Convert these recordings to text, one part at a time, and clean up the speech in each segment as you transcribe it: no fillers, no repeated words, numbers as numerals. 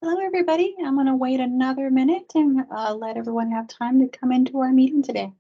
Hello, everybody. I'm going to wait another minute and let everyone have time to come into our meeting today.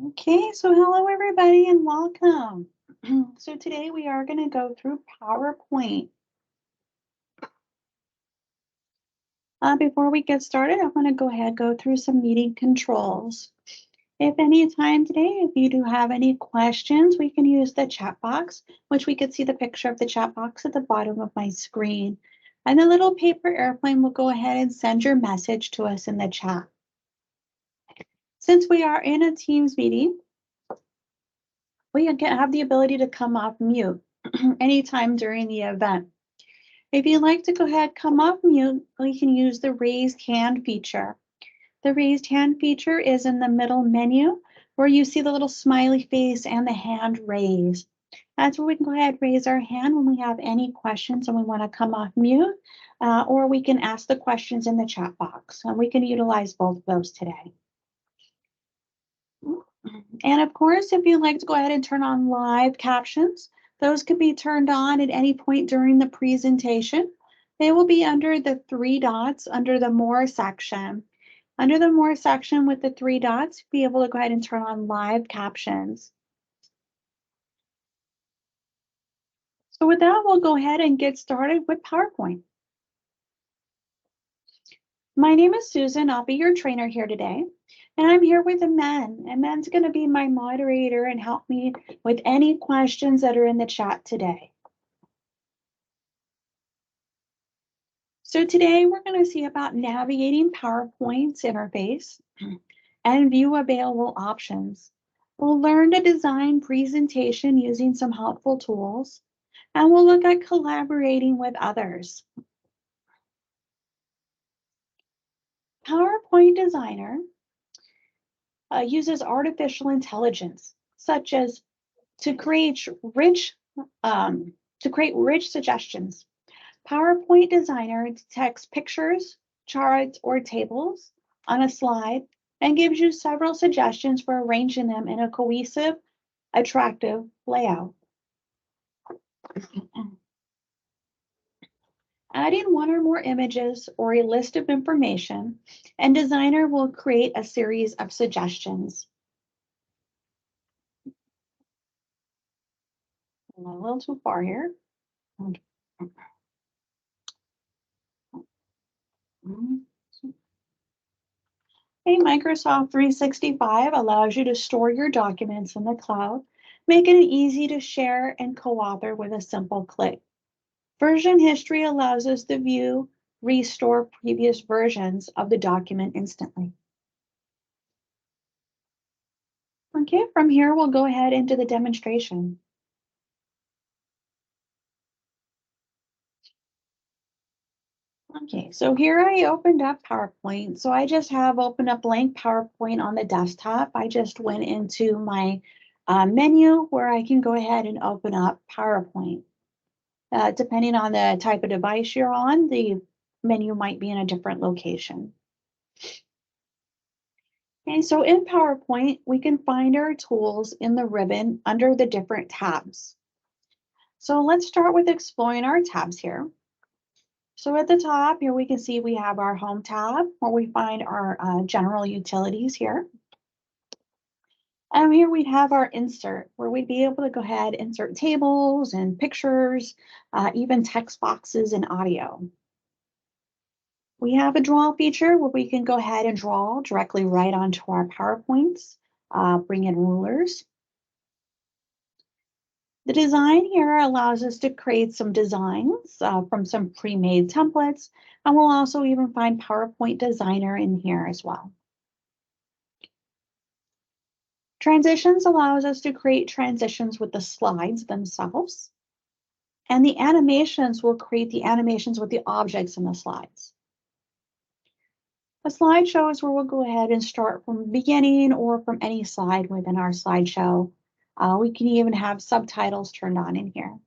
Okay, so hello, everybody, and welcome. So today we are going to go through PowerPoint. Before we get started, I'm going to go ahead and go through some meeting controls. If any time today, if you do have any questions, we can use the chat box, which we could see the picture of the chat box at the bottom of my screen. And the little paper airplane will go ahead and send your message to us in the chat. Since we are in a Teams meeting, we have the ability to come off mute anytime during the event. If you'd like to go ahead, come off mute, we can use the raised hand feature. The raised hand feature is in the middle menu where you see the little smiley face and the hand raised. That's where we can go ahead and raise our hand when we have any questions and we want to come off mute, or we can ask the questions in the chat box. And we can utilize both of those today. And of course, if you'd like to go ahead and turn on live captions, those could be turned on at any point during the presentation. They will be under the three dots under the More section. Under the More section with the three dots, be able to go ahead and turn on live captions. So with that, we'll go ahead and get started with PowerPoint. My name is Susan. I'll be your trainer here today. And I'm here with Amen. Amen's going to be my moderator and help me with any questions that are in the chat today. So today we're going to see about navigating PowerPoint's interface and view available options. We'll learn to design presentation using some helpful tools. And we'll look at collaborating with others. PowerPoint Designer uses artificial intelligence, such as to create rich suggestions. PowerPoint Designer detects pictures, charts, or tables on a slide and gives you several suggestions for arranging them in a cohesive, attractive layout. Add in one or more images or a list of information, and Designer will create a series of suggestions. A little too far here. Hey, Microsoft 365 allows you to store your documents in the cloud, making it easy to share and co-author with a simple click. Version history allows us to view, restore previous versions of the document instantly. Okay, from here, we'll go ahead into the demonstration. Okay, so here I opened up PowerPoint. So I just have opened up blank PowerPoint on the desktop. I just went into my menu where I can go ahead and open up PowerPoint. Depending on the type of device you're on, the menu might be in a different location. Okay, so in PowerPoint, we can find our tools in the ribbon under the different tabs. So let's start with exploring our tabs here. So at the top here, we can see we have our Home tab where we find our general utilities here. And here we'd have our Insert where we'd be able to go ahead, insert tables and pictures, even text boxes and audio. We have a Draw feature where we can go ahead and draw directly right onto our PowerPoints, bring in rulers. The design here allows us to create some designs from some pre-made templates, and we'll also even find PowerPoint Designer in here as well. Transitions allows us to create transitions with the slides themselves, and the animations will create the animations with the objects in the slides. A slideshow is where we'll go ahead and start from the beginning or from any slide within our slideshow. We can even have subtitles turned on in here.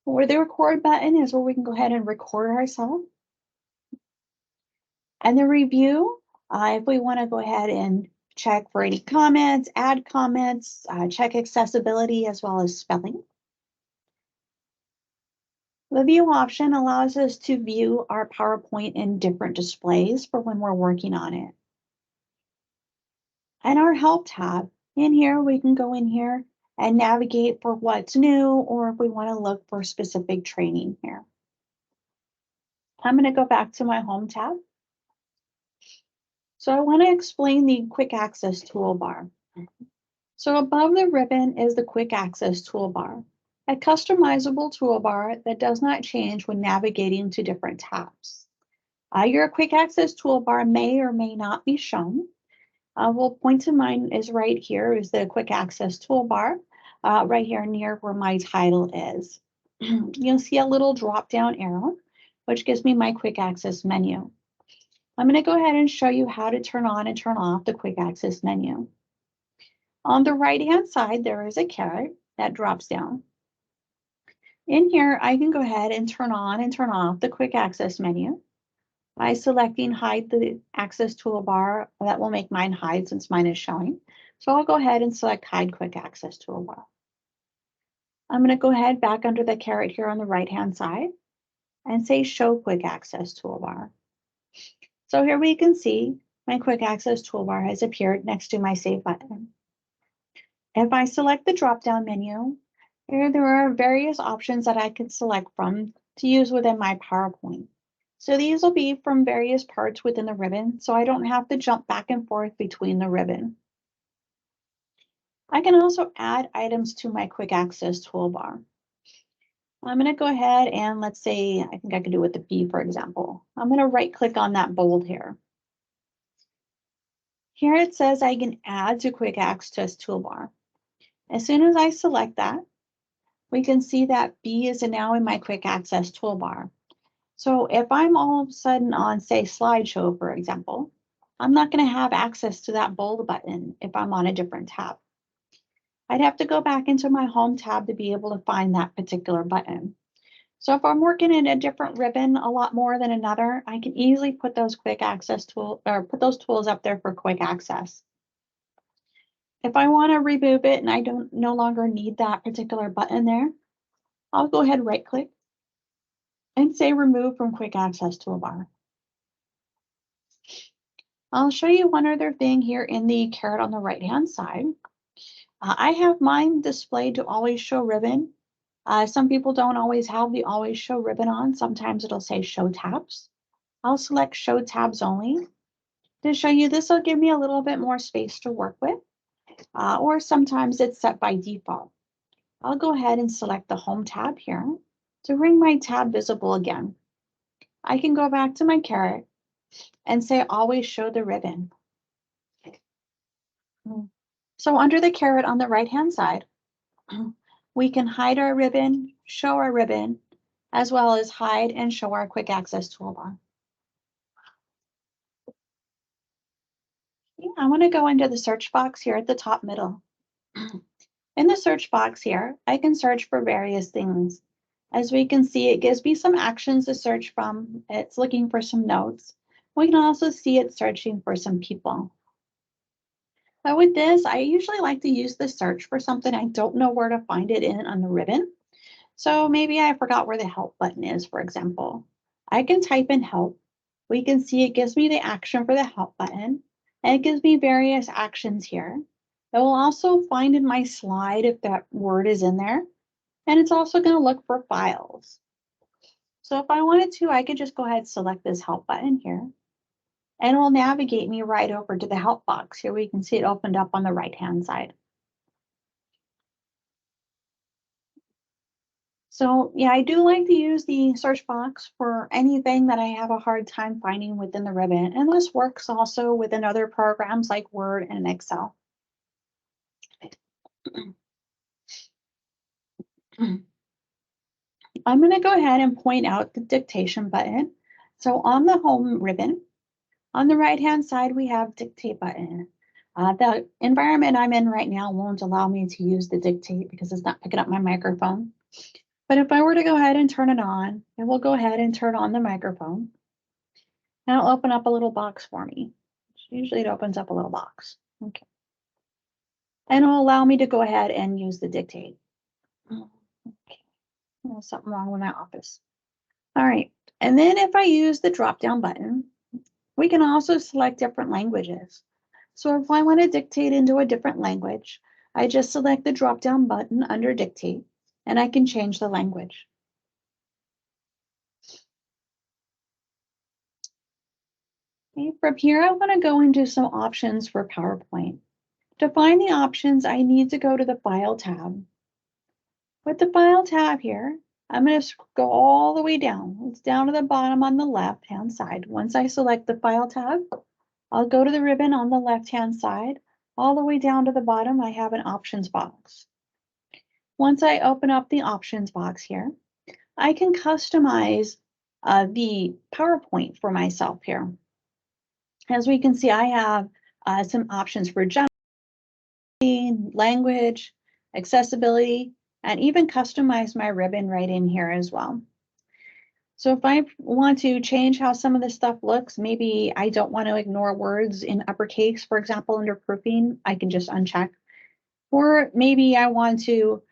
Where the record button is where we can go ahead and record ourselves. And the review, if we want to go ahead and check for any comments, add comments, check accessibility as well as spelling. The view option allows us to view our PowerPoint in different displays for when we're working on it. And our Help tab, in here, we can go in here and navigate for what's new, or if we want to look for specific training here. I'm going to go back to my Home tab. So I want to explain the Quick Access toolbar. So above the ribbon is the Quick Access toolbar, a customizable toolbar that does not change when navigating to different tabs. Your Quick Access toolbar may or may not be shown. Well, point to mine is right here is the Quick Access toolbar, right here near where my title is. You'll see a little drop-down arrow, which gives me my Quick Access menu. I'm going to go ahead and show you how to turn on and turn off the Quick Access menu. On the right-hand side, there is a caret that drops down. In here, I can go ahead and turn on and turn off the Quick Access menu by selecting Hide the Access toolbar. That will make mine hide since mine is showing. So I'll go ahead and select Hide Quick Access toolbar. I'm going to go ahead back under the caret here on the right-hand side and say Show Quick Access toolbar. So here we can see my Quick Access toolbar has appeared next to my Save button. If I select the drop-down menu, here there are various options that I can select from to use within my PowerPoint. So these will be from various parts within the ribbon, so I don't have to jump back and forth between the ribbon. I can also add items to my Quick Access toolbar. I'm going to go ahead and let's say, I think I could do with the B, for example. I'm going to right-click on that bold here. Here it says I can add to Quick Access toolbar. As soon as I select that, we can see that B is now in my quick access toolbar. So if I'm all of a sudden on, say, slideshow, for example, I'm not going to have access to that bold button if I'm on a different tab. I'd have to go back into my home tab to be able to find that particular button. So if I'm working in a different ribbon a lot more than another, I can easily put those quick access tool or put those tools up there for quick access. If I want to remove it and I don't no longer need that particular button there, I'll go ahead and right click and say remove from quick access toolbar. I'll show you one other thing here in the caret on the right hand side. I have mine displayed to always show ribbon. Some people don't always have the always show ribbon on. Sometimes it'll say show tabs. I'll select show tabs only to show you. This will give me a little bit more space to work with, or sometimes it's set by default. I'll go ahead and select the home tab here to bring my tab visible again. I can go back to my caret and say always show the ribbon. So under the caret on the right hand side, we can hide our ribbon, show our ribbon, as well as hide and show our quick access toolbar. I want to go into the search box here at the top middle. In the search box here, I can search for various things. As we can see, it gives me some actions to search from. It's looking for some notes. We can also see it searching for some people. But with this, I usually like to use the search for something I don't know where to find it in on the ribbon. So maybe I forgot where the help button is, for example. I can type in help. We can see it gives me the action for the help button, and it gives me various actions here. It will also find in my slide if that word is in there, and it's also going to look for files. So if I wanted to, I could just go ahead and select this help button here, and it will navigate me right over to the help box. Here we can see it opened up on the right-hand side. So yeah, I do like to use the search box for anything that I have a hard time finding within the ribbon. And this works also within other programs like Word and Excel. I'm going to go ahead and point out the dictation button. So on the home ribbon, on the right-hand side, we have dictate button. The environment I'm in right now won't allow me to use the dictate because it's not picking up my microphone. But if I were to go ahead and turn it on, it will go ahead and turn on the microphone. And it'll open up a little box for me. Usually it opens up a little box. Okay. And it'll allow me to go ahead and use the dictate. Okay. There's something wrong with my office. All right. And then if I use the drop down button, we can also select different languages. So if I want to dictate into a different language, I just select the drop down button under dictate and I can change the language. Okay, from here, I want to go into some options for PowerPoint. To find the options, I need to go to the File tab. With the File tab here, I'm going to go all the way down. It's down to the bottom on the left-hand side. Once I select the File tab, I'll go to the ribbon on the left-hand side. All the way down to the bottom, I have an options box. Once I open up the options box here, I can customize the PowerPoint for myself here. As we can see, I have some options for general, language, accessibility, and even customize my ribbon right in here as well. So if I want to change how some of this stuff looks, maybe I don't want to ignore words in uppercase, for example, under proofing, I can just uncheck. Or maybe I want to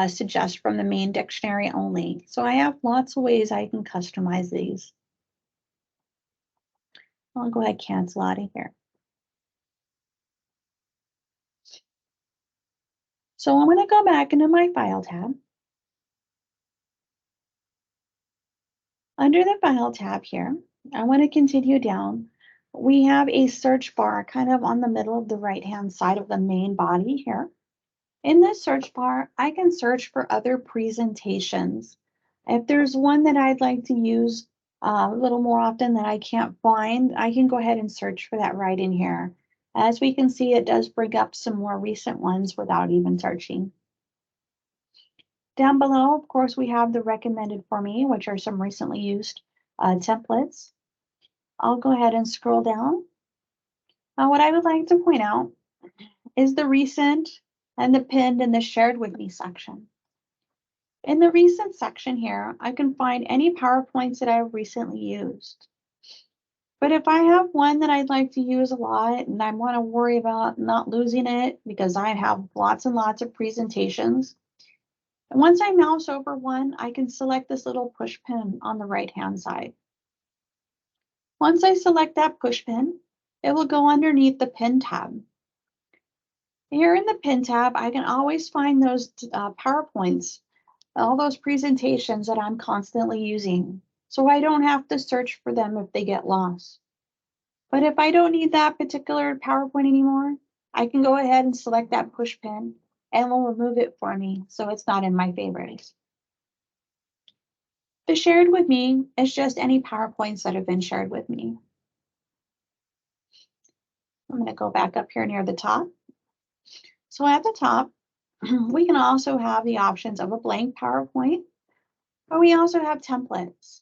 suggest from the main dictionary only. So I have lots of ways I can customize these. I'll go ahead and cancel out of here. So I'm going to go back into my File tab. Under the File tab here, I want to continue down. We have a search bar kind of on the middle of the right-hand side of the main body here. In this search bar, I can search for other presentations. If there's one that I'd like to use a little more often that I can't find, I can go ahead and search for that right in here. As we can see, it does bring up some more recent ones without even searching. Down below, of course, we have the recommended for me, which are some recently used templates. I'll go ahead and scroll down. What I would like to point out is the recent and the pinned and the shared with me section. In the recent section here, I can find any PowerPoints that I've recently used. But if I have one that I'd like to use a lot and I want to worry about not losing it because I have lots and lots of presentations, and once I mouse over one, I can select this little push pin on the right-hand side. Once I select that push pin, it will go underneath the Pin tab. Here in the Pin tab, I can always find those PowerPoints, all those presentations that I'm constantly using, so I don't have to search for them if they get lost. But if I don't need that particular PowerPoint anymore, I can go ahead and select that push pin and it will remove it for me so it's not in my favorites. The shared with me is just any PowerPoints that have been shared with me. I'm going to go back up here near the top. So at the top, we can also have the options of a blank PowerPoint, but we also have templates.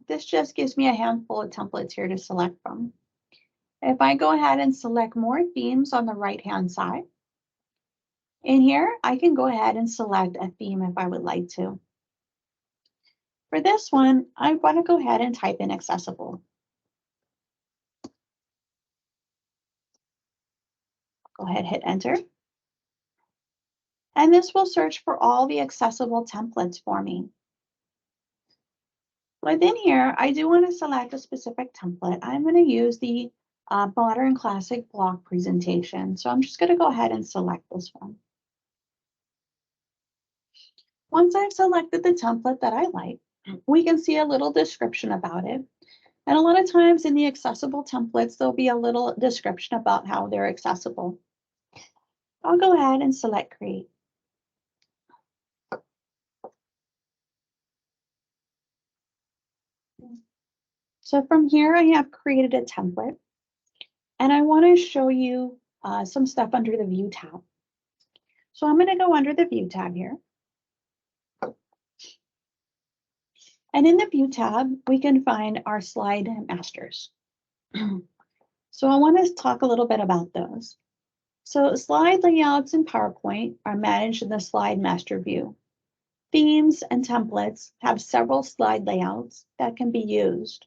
This just gives me a handful of templates here to select from. If I go ahead and select more themes on the right-hand side, in here, I can go ahead and select a theme if I would like to. For this one, I want to go ahead and type in accessible. Go ahead, hit enter. And this will search for all the accessible templates for me. Within here, I do want to select a specific template. I'm going to use the modern classic block presentation. So I'm just going to go ahead and select this one. Once I've selected the template that I like, we can see a little description about it. And a lot of times in the accessible templates, there'll be a little description about how they're accessible. I'll go ahead and select create. So from here, I have created a template and I want to show you some stuff under the view tab. So I'm going to go under the view tab here. And in the view tab, we can find our slide masters. So I want to talk a little bit about those. So slide layouts in PowerPoint are managed in the slide master view. Themes and templates have several slide layouts that can be used.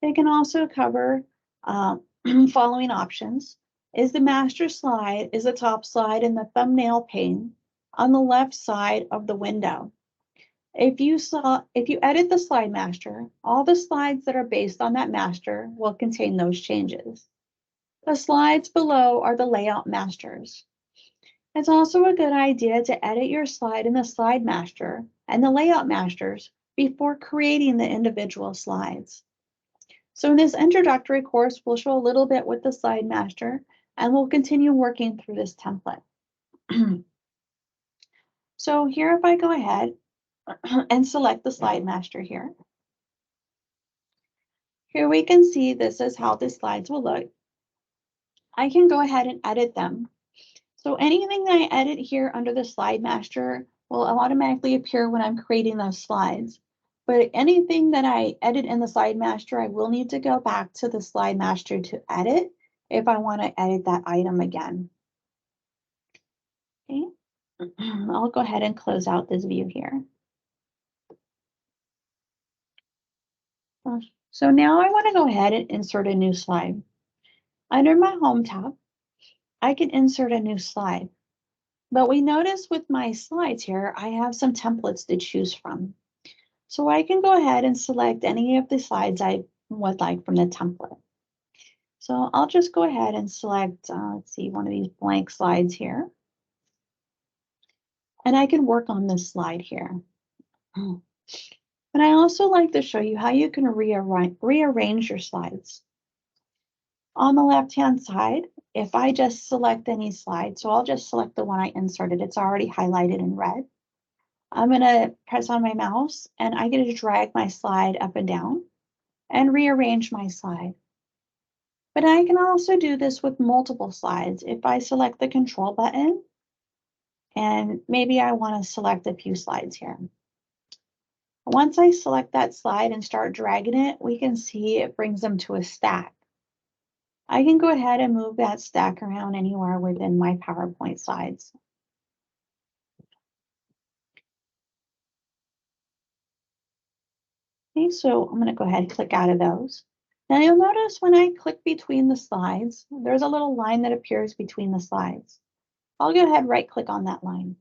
They can also cover following options. Is the master slide is the top slide in the thumbnail pane on the left side of the window. If you edit the slide master, all the slides that are based on that master will contain those changes. The slides below are the layout masters. It's also a good idea to edit your slide in the slide master and the layout masters before creating the individual slides. So in this introductory course, we'll show a little bit with the slide master and we'll continue working through this template. So here, if I go ahead and select the slide master here, we can see this is how the slides will look. I can go ahead and edit them. So anything that I edit here under the slide master will automatically appear when I'm creating those slides. But anything that I edit in the slide master, I will need to go back to the slide master to edit if I want to edit that item again. Okay, I'll go ahead and close out this view here. So now I want to go ahead and insert a new slide. Under my Home tab, I can insert a new slide. But we notice with my slides here, I have some templates to choose from. So I can go ahead and select any of the slides I would like from the template. So I'll just go ahead and select, let's see, one of these blank slides here. And I can work on this slide here. But I also like to show you how you can rearrange your slides. On the left-hand side, if I just select any slide, so I'll just select the one I inserted, it's already highlighted in red. I'm going to press on my mouse and I get to drag my slide up and down and rearrange my slide. But I can also do this with multiple slides. If I select the control button, And maybe I want to select a few slides here. Once I select that slide and start dragging it, we can see it brings them to a stack. I can go ahead and move that stack around anywhere within my PowerPoint slides. Okay, so I'm going to go ahead and click out of those. Now you'll notice when I click between the slides, there's a little line that appears between the slides. I'll go ahead and right click on that line.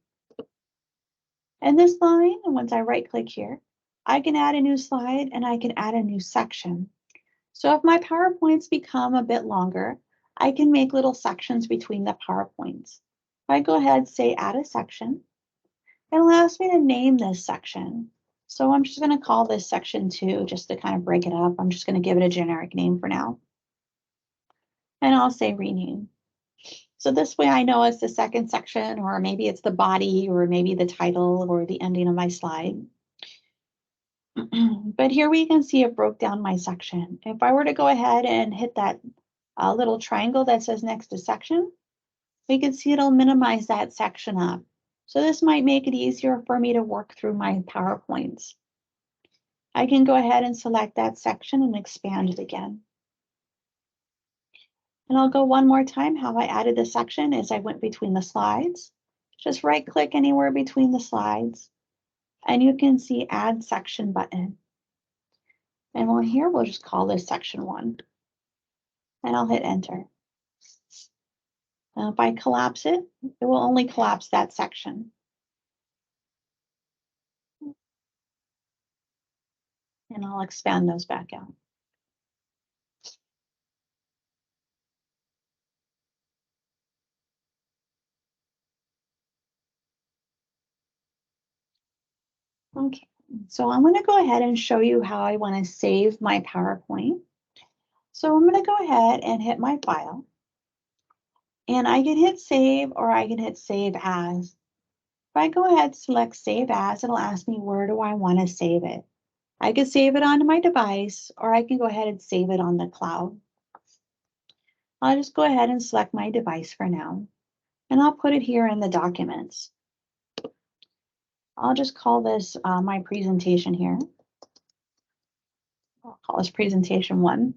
And this line, and once I right click here, I can add a new slide and I can add a new section. So if my PowerPoints become a bit longer, I can make little sections between the PowerPoints. If I go ahead and say add a section, it allows me to name this section. So I'm just going to call this section 2 just to kind of break it up. I'm just going to give it a generic name for now. And I'll say rename. So this way I know it's the second section, or maybe it's the body, or maybe the title or the ending of my slide. But here we can see it broke down my section. If I were to go ahead and hit that little triangle that says next to section, we can see it'll minimize that section up. So this might make it easier for me to work through my PowerPoints. I can go ahead and select that section and expand it again. And I'll go one more time. How I added the section is I went between the slides. Just right click anywhere between the slides. And you can see add section button. And here we'll just call this section 1. And I'll hit enter. Now if I collapse it, it will only collapse that section. And I'll expand those back out. Okay, so I'm going to go ahead and show you how I want to save my PowerPoint. So I'm going to go ahead and hit my file. And I can hit save or I can hit save as. If I go ahead and select save as, it'll ask me where do I want to save it. I can save it onto my device or I can go ahead and save it on the cloud. I'll just go ahead and select my device for now. And I'll put it here in the documents. I'll just call this my presentation here. I'll call this presentation 1.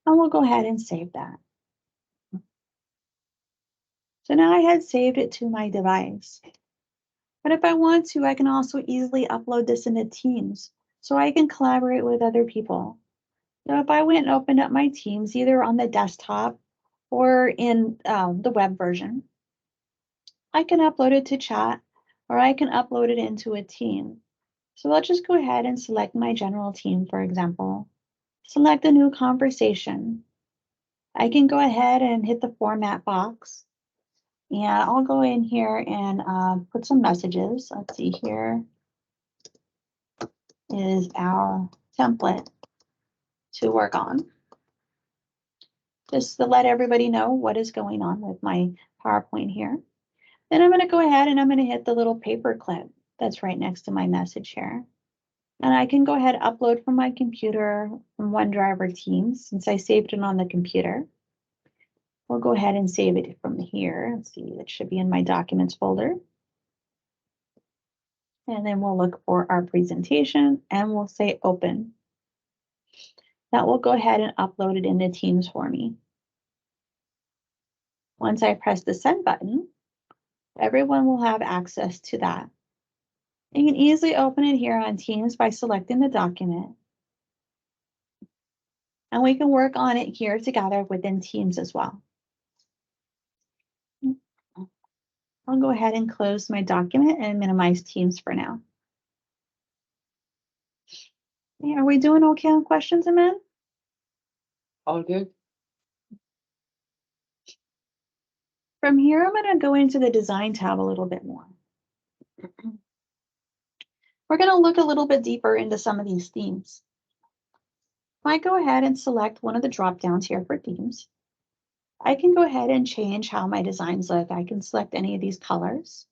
And we'll go ahead and save that. So now I had saved it to my device. But if I want to, I can also easily upload this into Teams so I can collaborate with other people. So if I went and opened up my Teams, either on the desktop or in the web version, I can upload it to chat or I can upload it into a team. So I'll just go ahead and select my general team, for example. Select a new conversation. I can go ahead and hit the format box. And I'll go in here and put some messages. Let's see, here is our template to work on. Just to let everybody know what is going on with my PowerPoint here. Then I'm going to go ahead and I'm going to hit the little paper clip that's right next to my message here. And I can go ahead and upload from my computer from OneDrive or Teams since I saved it on the computer. We'll go ahead and save it from here. Let's see, it should be in my documents folder. And then we'll look for our presentation and we'll say open. That will go ahead and upload it into Teams for me. Once I press the send button, everyone will have access to that. You can easily open it here on Teams by selecting the document. And we can work on it here together within Teams as well. I'll go ahead and close my document and minimize Teams for now. Okay, are we doing okay on questions, Amen? All good. From here, I'm going to go into the Design tab a little bit more. We're going to look a little bit deeper into some of these themes. If I go ahead and select one of the drop downs here for themes, I can go ahead and change how my designs look. I can select any of these colors.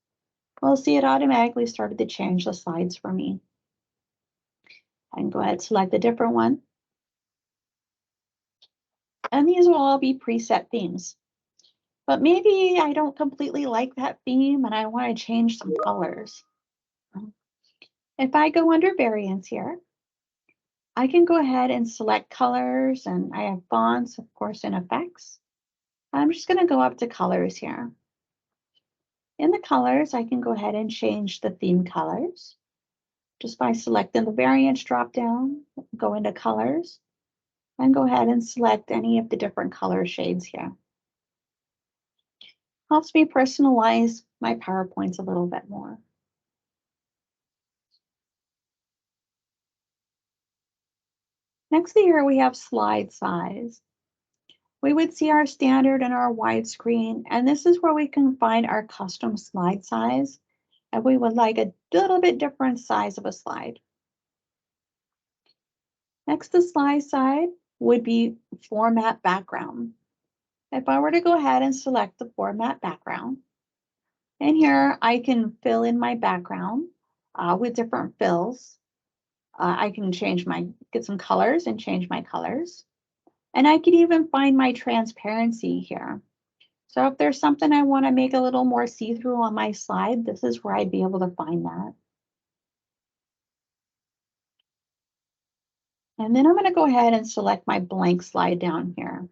We'll see it automatically started to change the slides for me. I can go ahead and select a different one. And these will all be preset themes. But maybe I don't completely like that theme and I want to change some colors. If I go under variants here, I can go ahead and select colors, and I have fonts, of course, and effects. I'm just going to go up to colors here. In the colors, I can go ahead and change the theme colors just by selecting the variants drop down, go into colors, and go ahead and select any of the different color shades here. Helps me personalize my PowerPoints a little bit more. Next here, we have slide size. We would see our standard and our widescreen, and this is where we can find our custom slide size. And we would like a little bit different size of a slide. Next to slide size would be format background. If I were to go ahead and select the format background, and here I can fill in my background with different fills. I can get some colors and change my colors. And I can even find my transparency here. So if there's something I want to make a little more see-through on my slide, this is where I'd be able to find that. And then I'm going to go ahead and select my blank slide down here.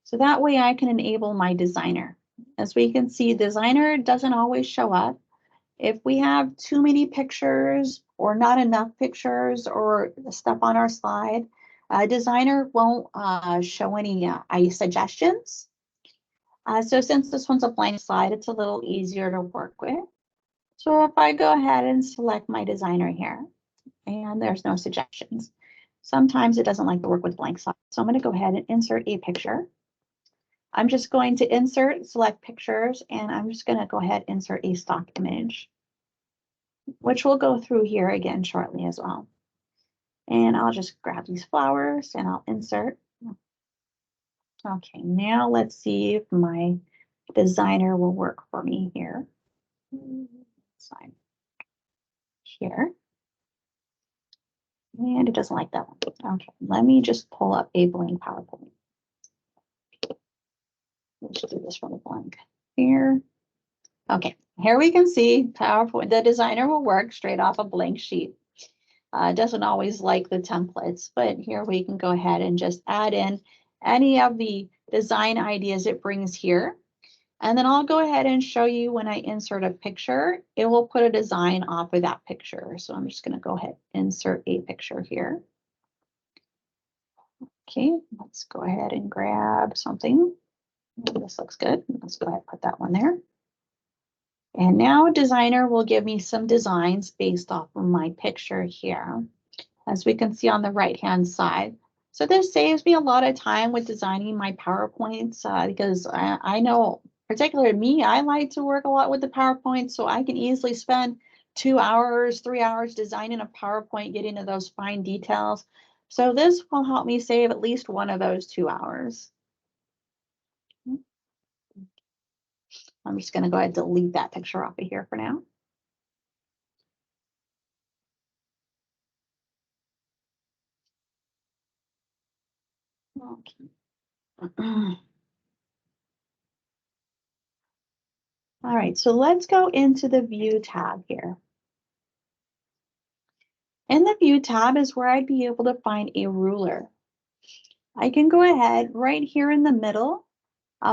So that way I can enable my designer. As we can see, designer doesn't always show up. If we have too many pictures or not enough pictures or stuff on our slide, designer won't show any suggestions. So since this one's a blank slide, it's a little easier to work with. So if I go ahead and select my designer here, and there's no suggestions. Sometimes it doesn't like to work with blank slides. So I'm going to go ahead and insert a picture. I'm just going to insert, select pictures, and I'm just going to go ahead and insert a stock image, which we'll go through here again shortly as well. And I'll just grab these flowers and I'll insert. Okay, now let's see if my designer will work for me here. Sign here. And it doesn't like that one. Okay, let me just pull up a blank PowerPoint. Let's do this from a blank here. Okay, here we can see PowerPoint. The designer will work straight off a blank sheet. Doesn't always like the templates, but here we can go ahead and just add in any of the design ideas it brings here. And then I'll go ahead and show you when I insert a picture, it will put a design off of that picture. So I'm just going to go ahead and insert a picture here. Okay, let's go ahead and grab something. This looks good. Let's go ahead and put that one there. And now designer will give me some designs based off of my picture here, as we can see on the right-hand side. So this saves me a lot of time with designing my PowerPoints because I know, particularly me, I like to work a lot with the PowerPoint, so I can easily spend 2 hours, 3 hours designing a PowerPoint, getting into those fine details. So this will help me save at least one of those 2 hours. I'm just going to go ahead and delete that picture off of here for now. Okay. All right, so let's go into the View tab here. In the View tab is where I'd be able to find a ruler. I can go ahead right here in the middle.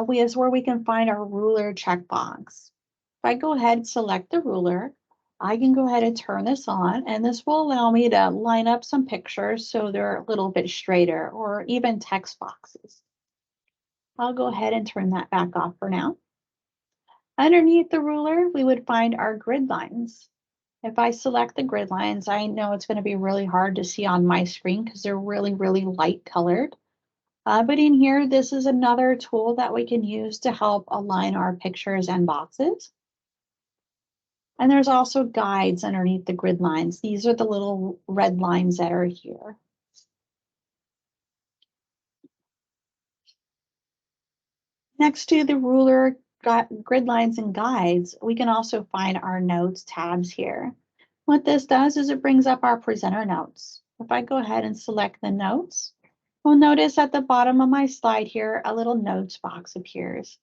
Is where we can find our ruler checkbox. If I go ahead and select the ruler, I can go ahead and turn this on, and this will allow me to line up some pictures so they're a little bit straighter, or even text boxes. I'll go ahead and turn that back off for now. Underneath the ruler, we would find our grid lines. If I select the grid lines, I know it's going to be really hard to see on my screen because they're really, really light colored. But in here, this is another tool that we can use to help align our pictures and boxes. And there's also guides underneath the grid lines. These are the little red lines that are here. Next to the ruler, grid lines and guides, we can also find our notes tabs here. What this does is it brings up our presenter notes. If I go ahead and select the notes, we'll notice at the bottom of my slide here, a little notes box appears.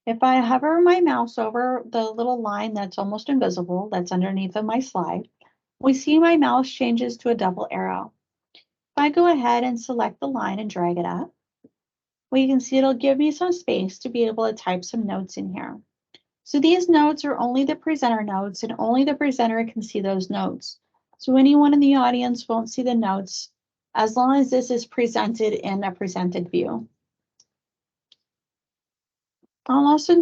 If I hover my mouse over the little line that's almost invisible, that's underneath of my slide, we see my mouse changes to a double arrow. If I go ahead and select the line and drag it up, well, you can see it'll give me some space to be able to type some notes in here. So these notes are only the presenter notes, and only the presenter can see those notes. So anyone in the audience won't see the notes as long as this is presented in a presented view. I'll also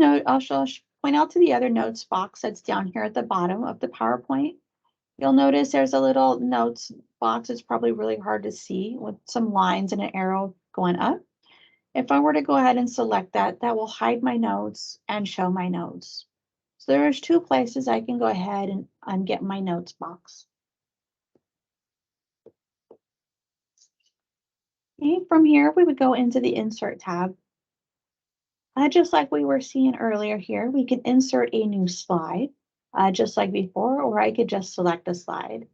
point out to the other notes box that's down here at the bottom of the PowerPoint. You'll notice there's a little notes box. It's probably really hard to see with some lines and an arrow going up. If I were to go ahead and select that, that will hide my notes and show my notes. So there's two places I can go ahead and get my notes box. Okay, from here, we would go into the Insert tab. Just like we were seeing earlier here, we can insert a new slide, just like before, or I could just select a slide.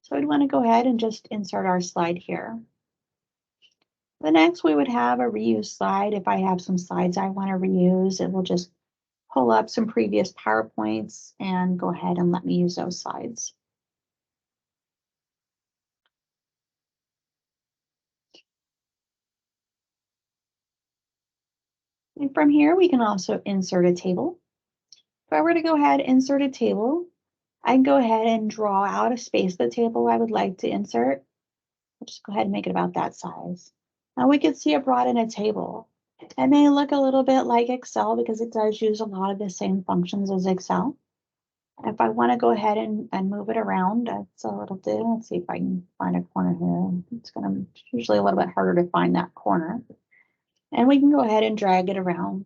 So I'd want to go ahead and just insert our slide here. The next, we would have a reuse slide. If I have some slides I want to reuse, it will just pull up some previous PowerPoints and go ahead and let me use those slides. And from here, we can also insert a table. If I were to go ahead and insert a table, I can go ahead and draw out a space of the table I would like to insert. I'll just go ahead and make it about that size. Now we can see it brought in a table. It may look a little bit like Excel because it does use a lot of the same functions as Excel. If I want to go ahead and move it around, that's a little bit, let's see if I can find a corner here. It's usually a little bit harder to find that corner. And we can go ahead and drag it around.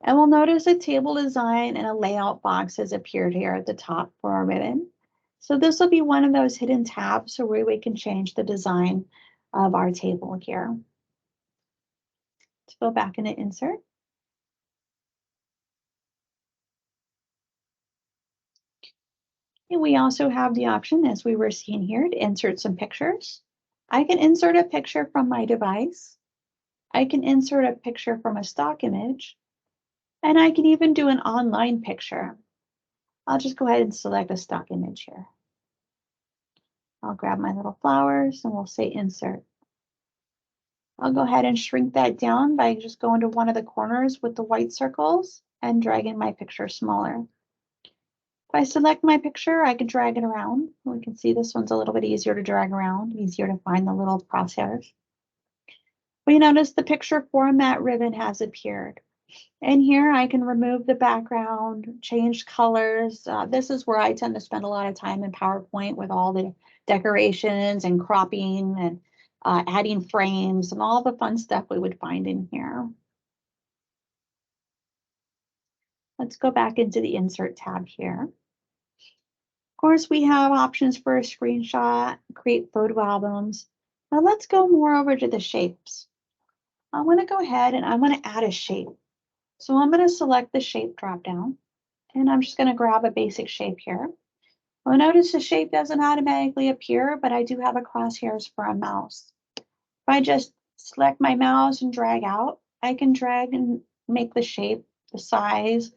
And we'll notice a table design and a layout box has appeared here at the top for our ribbon. So this will be one of those hidden tabs where we can change the design of our table here. Let's go back into Insert. And we also have the option, as we were seeing here, to insert some pictures. I can insert a picture from my device. I can insert a picture from a stock image. And I can even do an online picture. I'll just go ahead and select a stock image here. I'll grab my little flowers and we'll say Insert. I'll go ahead and shrink that down by just going to one of the corners with the white circles and dragging my picture smaller. If I select my picture, I can drag it around. We can see this one's a little bit easier to drag around, easier to find the little crosshairs. We notice the picture format ribbon has appeared. And here I can remove the background, change colors. This is where I tend to spend a lot of time in PowerPoint with all the decorations and cropping and adding frames and all the fun stuff we would find in here. Let's go back into the Insert tab here. Of course, we have options for a screenshot, create photo albums. Now let's go more over to the shapes. I want to go ahead and I want to add a shape. So I'm going to select the shape dropdown, and I'm just going to grab a basic shape here. Well, notice the shape doesn't automatically appear, but I do have a crosshairs for a mouse. If I just select my mouse and drag out, I can drag and make the shape the size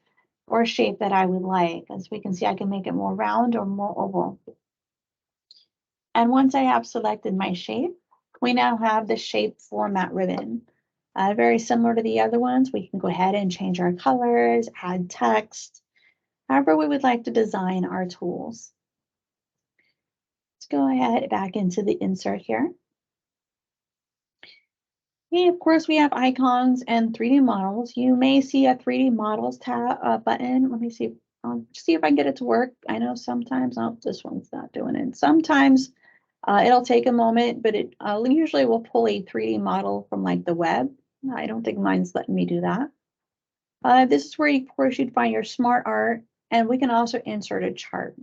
or shape that I would like. As we can see, I can make it more round or more oval. And once I have selected my shape, we now have the shape format ribbon. Very similar to the other ones, we can go ahead and change our colors, add text, however we would like to design our tools. Let's go ahead back into the Insert here. And of course, we have icons and 3D models. You may see a 3D models tab button. Let me see. I'll see if I can get it to work. I know sometimes, oh, this one's not doing it. Sometimes it'll take a moment, but it usually will pull a 3D model from like the web. I don't think mine's letting me do that. This is where, of course, you'd find your smart art, and we can also insert a chart.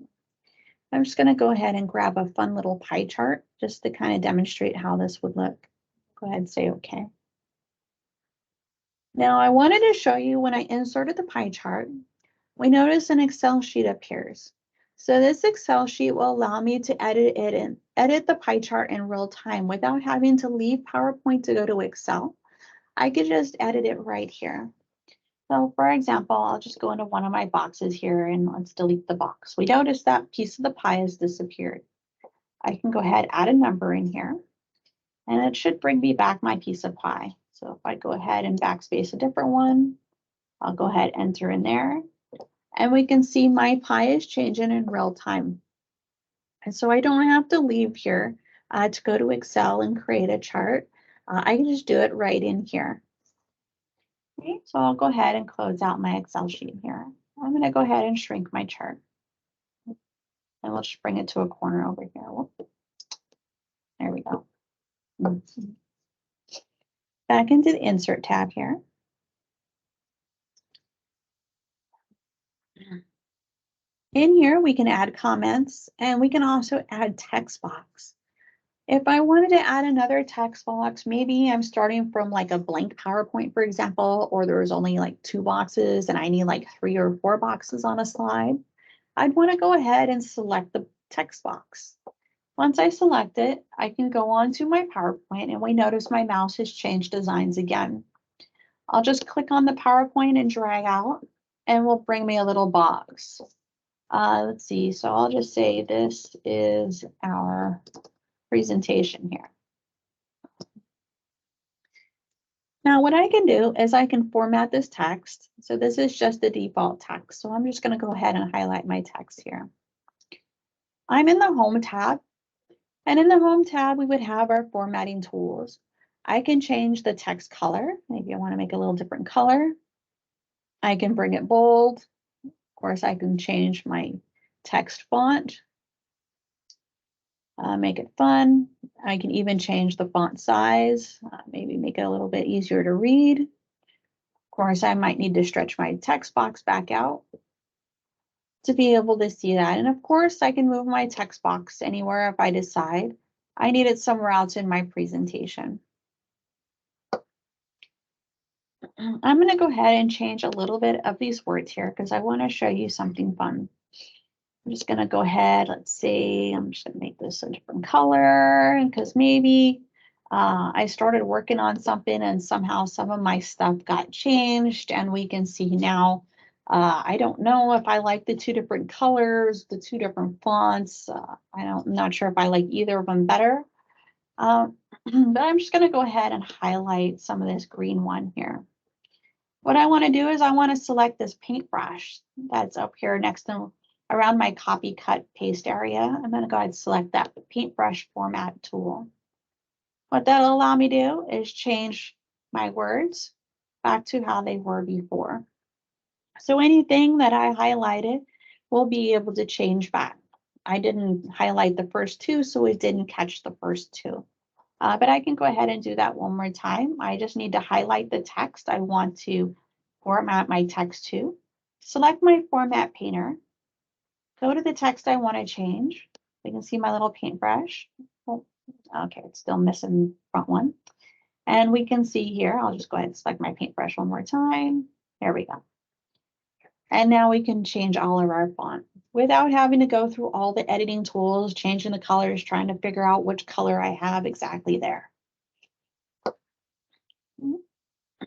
I'm just going to go ahead and grab a fun little pie chart just to kind of demonstrate how this would look. Go ahead and say OK. Now, I wanted to show you when I inserted the pie chart, we notice an Excel sheet appears. So this Excel sheet will allow me to edit it and edit the pie chart in real time without having to leave PowerPoint to go to Excel. I could just edit it right here. So for example, I'll just go into one of my boxes here and let's delete the box. We notice that piece of the pie has disappeared. I can go ahead, add a number in here, and it should bring me back my piece of pie. So if I go ahead and backspace a different one, I'll go ahead, enter in there, and we can see my pie is changing in real time. And so I don't have to leave here to go to Excel and create a chart. I can just do it right in here. Okay, so I'll go ahead and close out my Excel sheet here. I'm going to go ahead and shrink my chart. And we'll just bring it to a corner over here. Whoop. There we go. Back into the Insert tab here. In here, we can add comments and we can also add text box. If I wanted to add another text box, maybe I'm starting from like a blank PowerPoint, for example, or there's only like 2 boxes and I need like 3 or 4 boxes on a slide. I'd want to go ahead and select the text box. Once I select it, I can go on to my PowerPoint and we notice my mouse has changed designs again. I'll just click on the PowerPoint and drag out and will bring me a little box. Let's see, so I'll just say this is our presentation here. Now what I can do is I can format this text. So this is just the default text. So I'm just going to go ahead and highlight my text here. I'm in the Home tab. And in the Home tab, we would have our formatting tools. I can change the text color. Maybe I want to make a little different color. I can bring it bold. Of course, I can change my text font. Make it fun. I can even change the font size, maybe make it a little bit easier to read. Of course, I might need to stretch my text box back out to be able to see that. And of course, I can move my text box anywhere if I decide I need it somewhere else in my presentation. I'm going to go ahead and change a little bit of these words here because I want to show you something fun. I'm just going to go ahead, let's see, I'm just going to make this a different color because maybe I started working on something and somehow some of my stuff got changed and we can see now, I don't know if I like the 2 different colors, the 2 different fonts. I'm not sure if I like either of them better, but I'm just going to go ahead and highlight some of this green one here. What I want to do is I want to select this paintbrush that's up here next to around my copy, cut, paste area. I'm going to go ahead and select that paintbrush format tool. What that'll allow me to do is change my words back to how they were before. So anything that I highlighted will be able to change back. I didn't highlight the first 2, so it didn't catch the first 2. But I can go ahead and do that one more time. I just need to highlight the text I want to format my text to. Select my format painter. Go to the text I want to change. You can see my little paintbrush. Oh, okay, it's still missing the front one. And we can see here, I'll just go ahead and select my paintbrush one more time. There we go. And now we can change all of our font without having to go through all the editing tools, changing the colors, trying to figure out which color I have exactly there.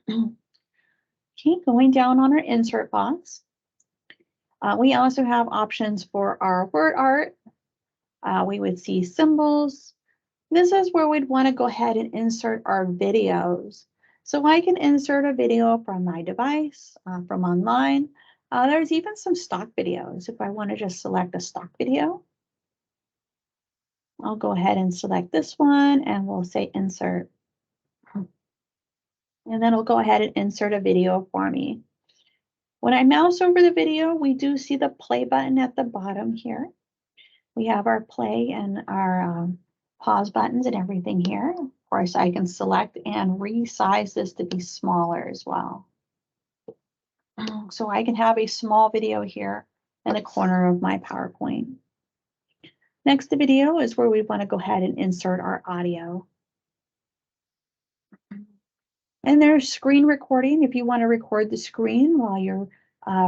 Okay, going down on our insert box. We also have options for our word art. We would see symbols. This is where we'd want to go ahead and insert our videos. So I can insert a video from my device, from online. There's even some stock videos. If I want to just select a stock video, I'll go ahead and select this one and we'll say insert. And then it'll go ahead and insert a video for me. When I mouse over the video, we do see the play button at the bottom here. We have our play and our pause buttons and everything here. Of course, I can select and resize this to be smaller as well. So I can have a small video here in the corner of my PowerPoint. Next to video is where we want to go ahead and insert our audio. And there's screen recording if you want to record the screen while you're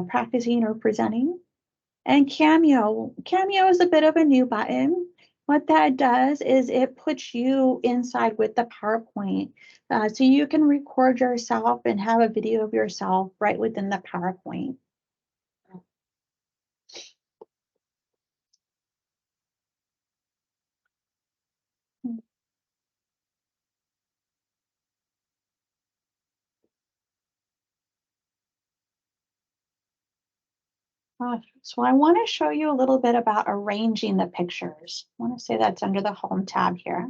practicing or presenting. And Cameo. Cameo is a bit of a new button. What that does is it puts you inside with the PowerPoint. So you can record yourself and have a video of yourself right within the PowerPoint. So I want to show you a little bit about arranging the pictures. I want to say that's under the Home tab here.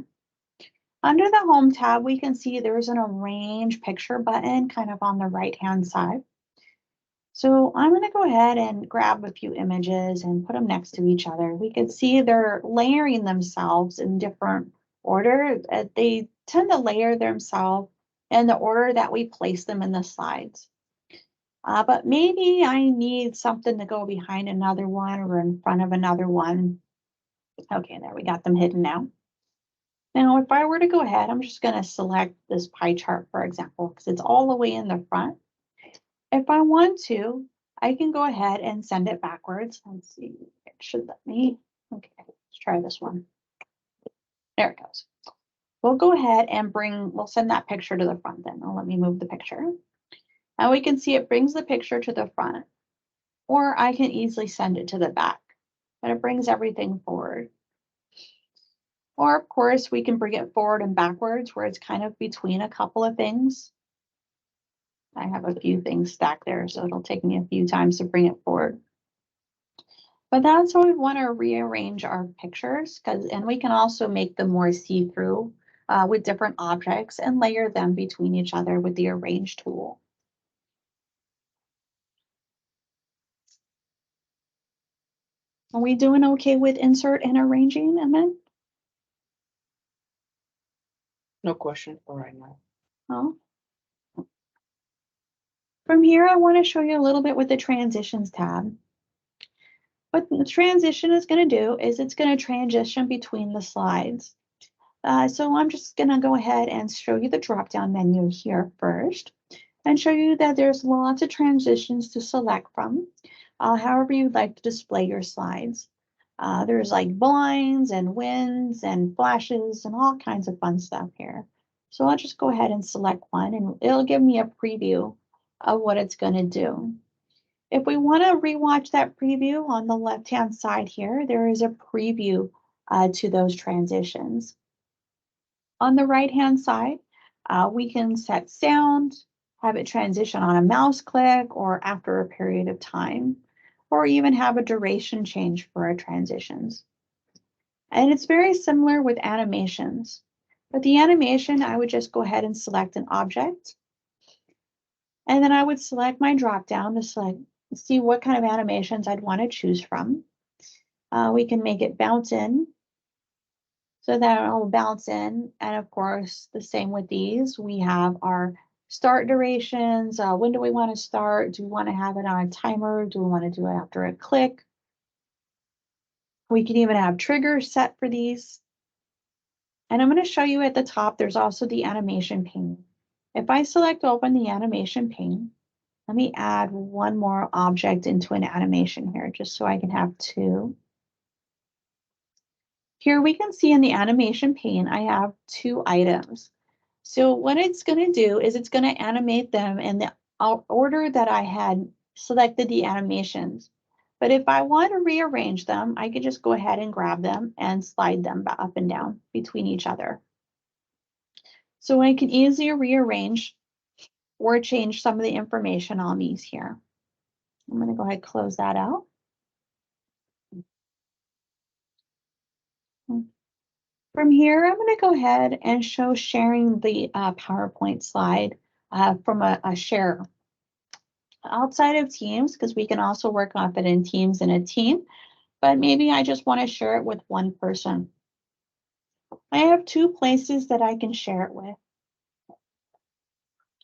Under the Home tab, we can see there's an Arrange Picture button kind of on the right-hand side. So I'm going to go ahead and grab a few images and put them next to each other. We can see they're layering themselves in different order. They tend to layer themselves in the order that we place them in the slides. But maybe I need something to go behind another one or in front of another one. Okay, there, we got them hidden now. Now, if I were to go ahead, I'm just going to select this pie chart, for example, because it's all the way in the front. If I want to, I can go ahead and send it backwards. Let's see, it should let me. Okay, let's try this one. There it goes. We'll go ahead and we'll send that picture to the front then. Let me move the picture. Now we can see it brings the picture to the front, or I can easily send it to the back, but it brings everything forward. Or of course, we can bring it forward and backwards where it's kind of between a couple of things. I have a few things stacked there, so it'll take me a few times to bring it forward. But that's how we want to rearrange our pictures, and we can also make them more see-through with different objects and layer them between each other with the Arrange tool. Are we doing okay with insert and arranging, Emmett? No question for right now. Oh. From here, I want to show you a little bit with the Transitions tab. What the transition is going to do is it's going to transition between the slides. So I'm just going to go ahead and show you the drop-down menu here first and show you that there's lots of transitions to select from, however you'd like to display your slides. There's like blinds and winds and flashes and all kinds of fun stuff here. So I'll just go ahead and select one and it'll give me a preview of what it's going to do. If we want to rewatch that preview on the left-hand side here, there is a preview to those transitions. On the right-hand side, we can set sound, have it transition on a mouse click or after a period of time, or even have a duration change for our transitions. And it's very similar with animations. With the animation, I would just go ahead and select an object. And then I would select my drop-down to see what kind of animations I'd want to choose from. We can make it bounce in. So that will bounce in. And of course, the same with these. We have our start durations. When do we want to start? Do we want to have it on a timer? Do we want to do it after a click? We can even have triggers set for these. And I'm going to show you at the top, there's also the animation pane. If I select open the animation pane, let me add one more object into an animation here, just so I can have two. Here we can see in the animation pane, I have two items. So what it's going to do is it's going to animate them in the order that I had selected the animations. But if I want to rearrange them, I could just go ahead and grab them and slide them up and down between each other. So I can easily rearrange or change some of the information on these here. I'm going to go ahead and close that out. From here, I'm going to go ahead and show sharing the PowerPoint slide from a share outside of Teams, because we can also work off it in Teams in a team, but maybe I just want to share it with one person. I have two places that I can share it with.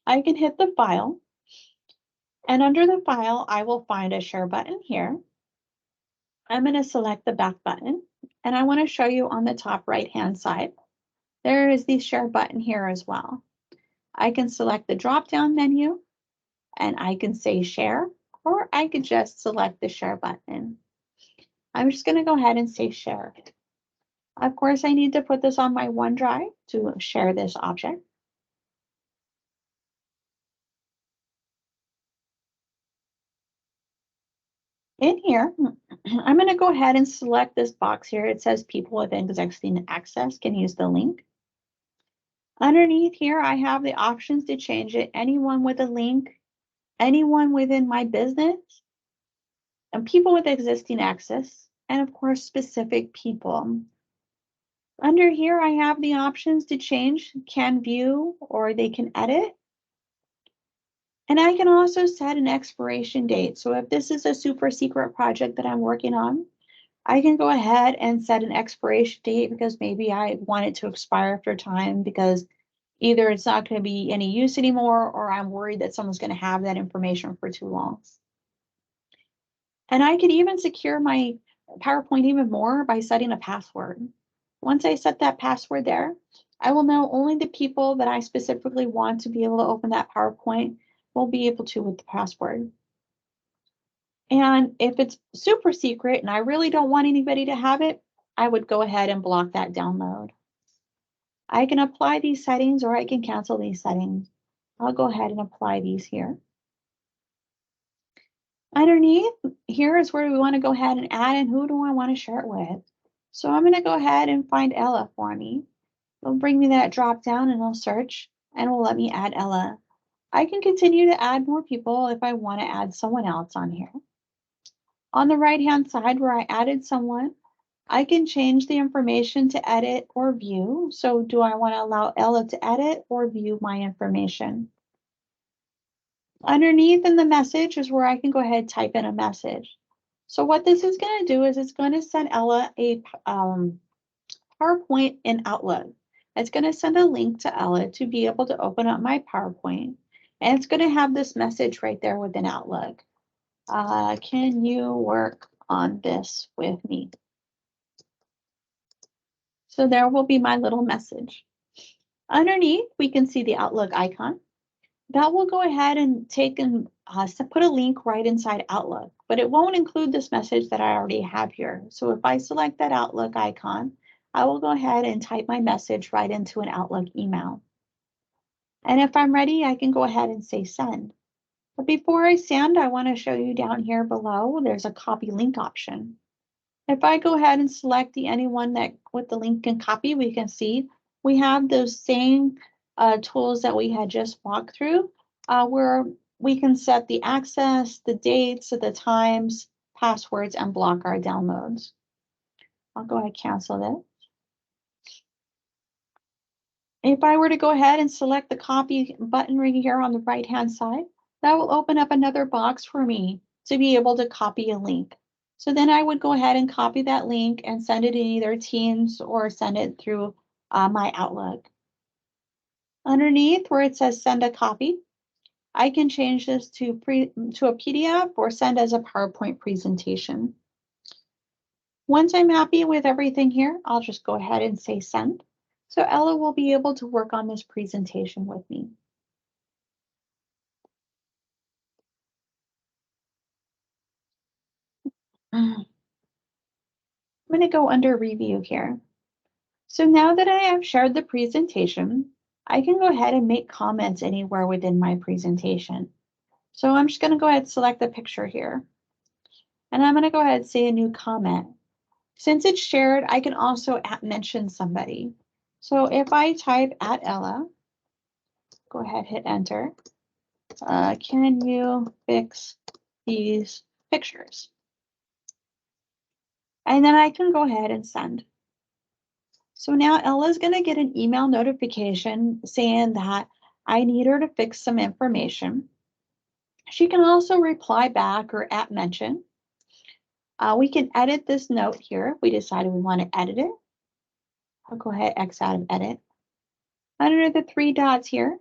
I can hit the file, and under the file, I will find a share button here. I'm going to select the back button, and I want to show you on the top right-hand side. There is the share button here as well. I can select the drop-down menu, and I can say share, or I could just select the share button. I'm just going to go ahead and say share. Of course, I need to put this on my OneDrive to share this object. In here, I'm going to go ahead and select this box here. It says people with existing access can use the link. Underneath here, I have the options to change it. Anyone with a link, anyone within my business, and people with existing access, and of course, specific people. Under here, I have the options to change, can view, or they can edit. And I can also set an expiration date. So if this is a super secret project that I'm working on, I can go ahead and set an expiration date because maybe I want it to expire after time because either it's not going to be any use anymore or I'm worried that someone's going to have that information for too long. And I could even secure my PowerPoint even more by setting a password. Once I set that password there, I will know only the people that I specifically want to be able to open that PowerPoint will be able to with the password. And if it's super secret and I really don't want anybody to have it, I would go ahead and block that download. I can apply these settings or I can cancel these settings. I'll go ahead and apply these here. Underneath here is where we want to go ahead and add and who do I want to share it with. So I'm going to go ahead and find Ella for me. It'll bring me that drop down and I'll search and it will let me add Ella. I can continue to add more people if I want to add someone else on here. On the right hand side where I added someone, I can change the information to edit or view. So do I want to allow Ella to edit or view my information? Underneath in the message is where I can go ahead and type in a message. So what this is going to do is it's going to send Ella a PowerPoint in Outlook. It's going to send a link to Ella to be able to open up my PowerPoint. And it's going to have this message right there within Outlook. Can you work on this with me? So there will be my little message. Underneath, we can see the Outlook icon. That will go ahead and take and put a link right inside Outlook, but it won't include this message that I already have here. So if I select that Outlook icon, I will go ahead and type my message right into an Outlook email. And if I'm ready, I can go ahead and say send. But before I send, I want to show you down here below, there's a copy link option. If I go ahead and select the anyone that with the link and copy, we can see we have those same tools that we had just walked through, where we can set the access, the dates, the times, passwords, and block our downloads. I'll go ahead and cancel that. If I were to go ahead and select the copy button right here on the right-hand side, that will open up another box for me to be able to copy a link. So then I would go ahead and copy that link and send it in either Teams or send it through my Outlook. Underneath where it says send a copy, I can change this to a PDF or send as a PowerPoint presentation. Once I'm happy with everything here, I'll just go ahead and say send. So Ella will be able to work on this presentation with me. I'm going to go under review here. So now that I have shared the presentation, I can go ahead and make comments anywhere within my presentation. So I'm just going to go ahead and select the picture here. And I'm going to go ahead and say a new comment. Since it's shared, I can also mention somebody. So if I type at Ella, go ahead, hit enter. Can you fix these pictures? And then I can go ahead and send. So now Ella's going to get an email notification saying that I need her to fix some information. She can also reply back or at mention. We can edit this note here if we decided we want to edit it. I'll go ahead, X out of edit. Under the three dots here,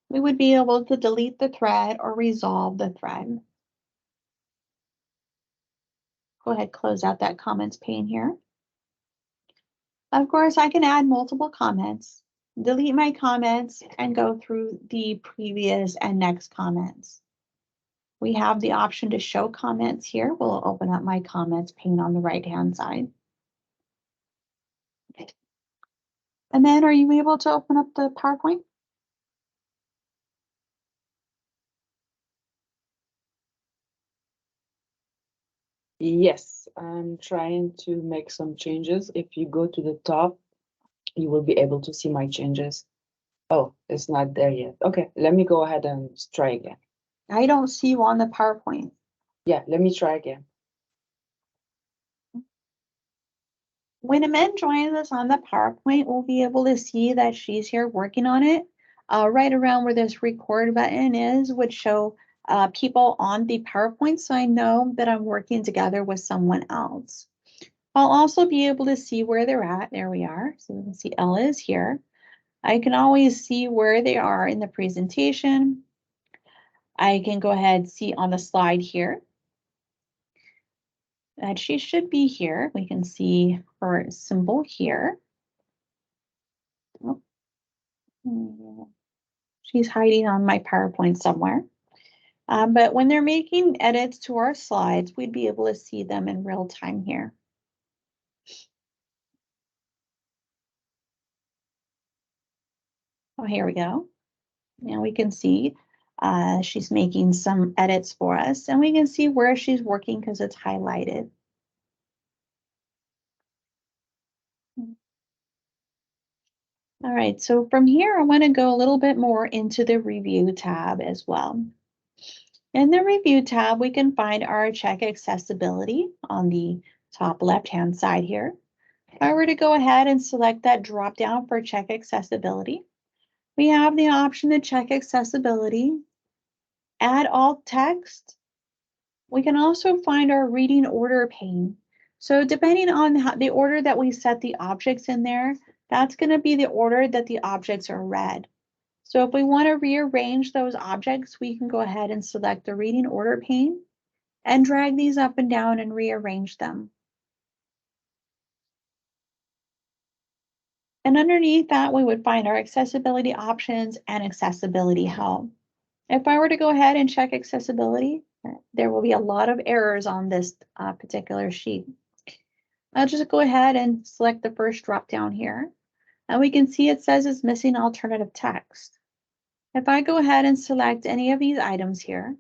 we would be able to delete the thread or resolve the thread. Go ahead, close out that comments pane here. Of course, I can add multiple comments, delete my comments, and go through the previous and next comments. We have the option to show comments here. We'll open up my comments pane on the right-hand side. And then are you able to open up the PowerPoint? Yes, I'm trying to make some changes. If you go to the top, you will be able to see my changes. Oh, it's not there yet. Okay, let me go ahead and try again. I don't see you on the PowerPoint. Yeah, let me try again. When Amen joins us on the PowerPoint, we'll be able to see that she's here working on it. Right around where this record button is would show people on the PowerPoint, so I know that I'm working together with someone else. I'll also be able to see where they're at. There we are. So you can see Ella is here. I can always see where they are in the presentation. I can go ahead and see on the slide here that she should be here. We can see her symbol here. Oh, she's hiding on my PowerPoint somewhere. But when they're making edits to our slides, we'd be able to see them in real time here. Oh, here we go. Now we can see she's making some edits for us, and we can see where she's working because it's highlighted. All right, so from here, I want to go a little bit more into the review tab as well. In the review tab, we can find our check accessibility on the top left-hand side here. If I were to go ahead and select that drop down for check accessibility, we have the option to check accessibility, add alt text. We can also find our reading order pane. So depending on the order that we set the objects in there, that's going to be the order that the objects are read. So if we want to rearrange those objects, we can go ahead and select the reading order pane and drag these up and down and rearrange them. And underneath that, we would find our accessibility options and accessibility help. If I were to go ahead and check accessibility, there will be a lot of errors on this particular sheet. I'll just go ahead and select the first drop down here, and we can see it says it's missing alternative text. If I go ahead and select any of these items here,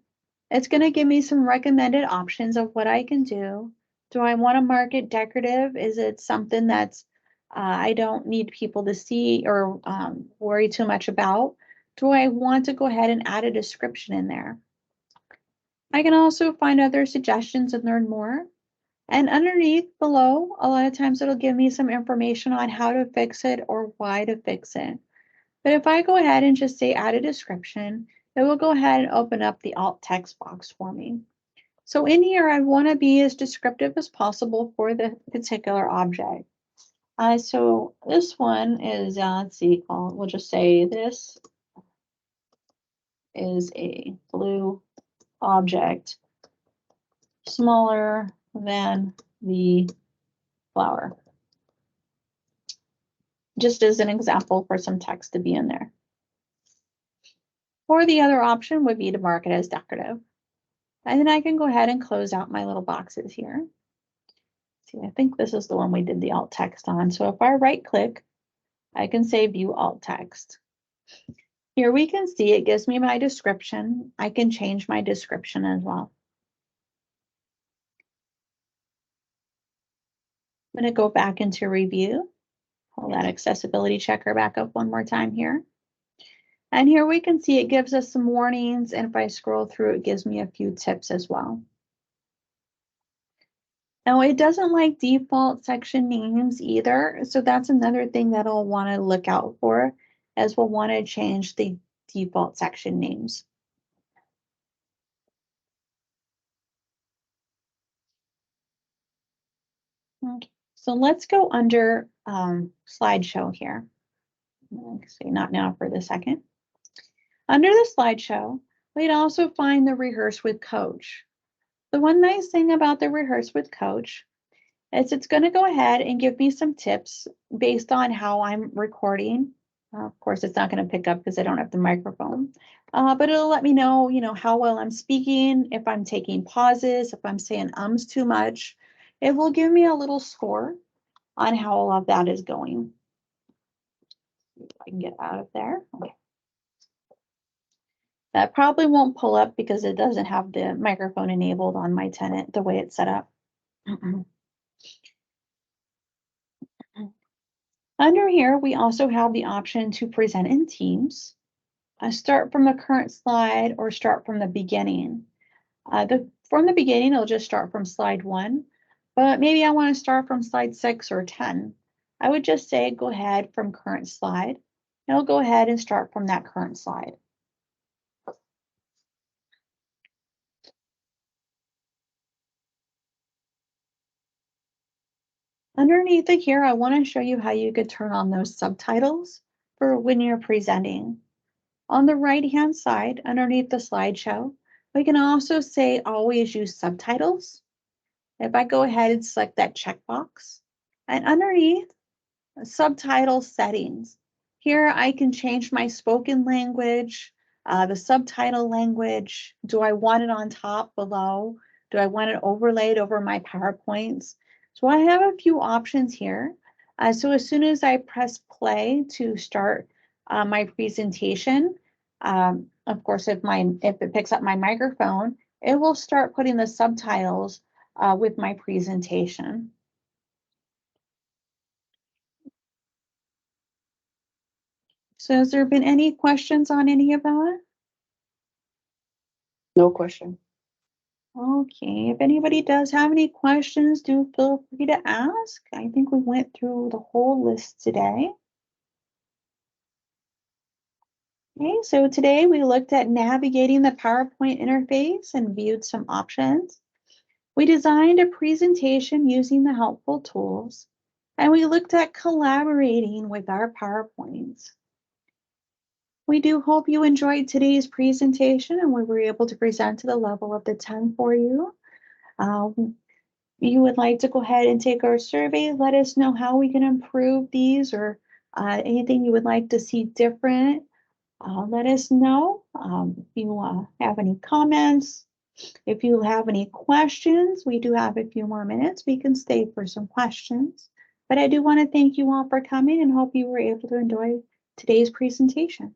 it's going to give me some recommended options of what I can do. Do I want to mark it decorative? Is it something that's I don't need people to see or worry too much about? Do I want to go ahead and add a description in there? I can also find other suggestions and learn more. And underneath below, a lot of times it'll give me some information on how to fix it or why to fix it. But if I go ahead and just say add a description, it will go ahead and open up the alt text box for me. So in here, I want to be as descriptive as possible for the particular object. So this one is, let's see, we'll just say this is a blue object smaller than the flower. Just as an example for some text to be in there. Or the other option would be to mark it as decorative. And then I can go ahead and close out my little boxes here. See, I think this is the one we did the alt text on. So if I right click, I can say view alt text. Here we can see it gives me my description. I can change my description as well. I'm going to go back into review. Pull that accessibility checker back up one more time here. And here we can see it gives us some warnings. And if I scroll through, it gives me a few tips as well. Now it doesn't like default section names either. So that's another thing that I'll want to look out for, as we'll want to change the default section names. Okay. So let's go under slideshow here. Say not now for the second. Under the slideshow, we'd also find the rehearse with coach. The one nice thing about the rehearse with coach is it's going to go ahead and give me some tips based on how I'm recording. Of course, it's not going to pick up because I don't have the microphone, but it'll let me know, how well I'm speaking, if I'm taking pauses, if I'm saying ums too much. It will give me a little score on how all of that is going. If I can get out of there. Okay. That probably won't pull up because it doesn't have the microphone enabled on my tenant the way it's set up. Under here, we also have the option to present in Teams, start from the current slide or start from the beginning. From the beginning, it'll just start from slide 1, but maybe I want to start from slide 6 or 10. I would just say go ahead from current slide. It'll go ahead and start from that current slide. Underneath it here, I want to show you how you could turn on those subtitles for when you're presenting. On the right-hand side, underneath the slideshow, we can also say always use subtitles. If I go ahead and select that checkbox, and underneath subtitle settings, here I can change my spoken language, the subtitle language. Do I want it on top, below? Do I want it overlaid over my PowerPoints? So I have a few options here. So as soon as I press play to start my presentation, of course, if it picks up my microphone, it will start putting the subtitles with my presentation. So has there been any questions on any of that? No question. Okay, if anybody does have any questions, do feel free to ask. I think we went through the whole list today. Okay, so today we looked at navigating the PowerPoint interface and viewed some options. We designed a presentation using the helpful tools, and we looked at collaborating with our PowerPoints. We do hope you enjoyed today's presentation and we were able to present to the level of the 10 for you. You would like to go ahead and take our survey, let us know how we can improve these or anything you would like to see different. Let us know if you have any comments. If you have any questions, we do have a few more minutes. We can stay for some questions. But I do want to thank you all for coming and hope you were able to enjoy today's presentation.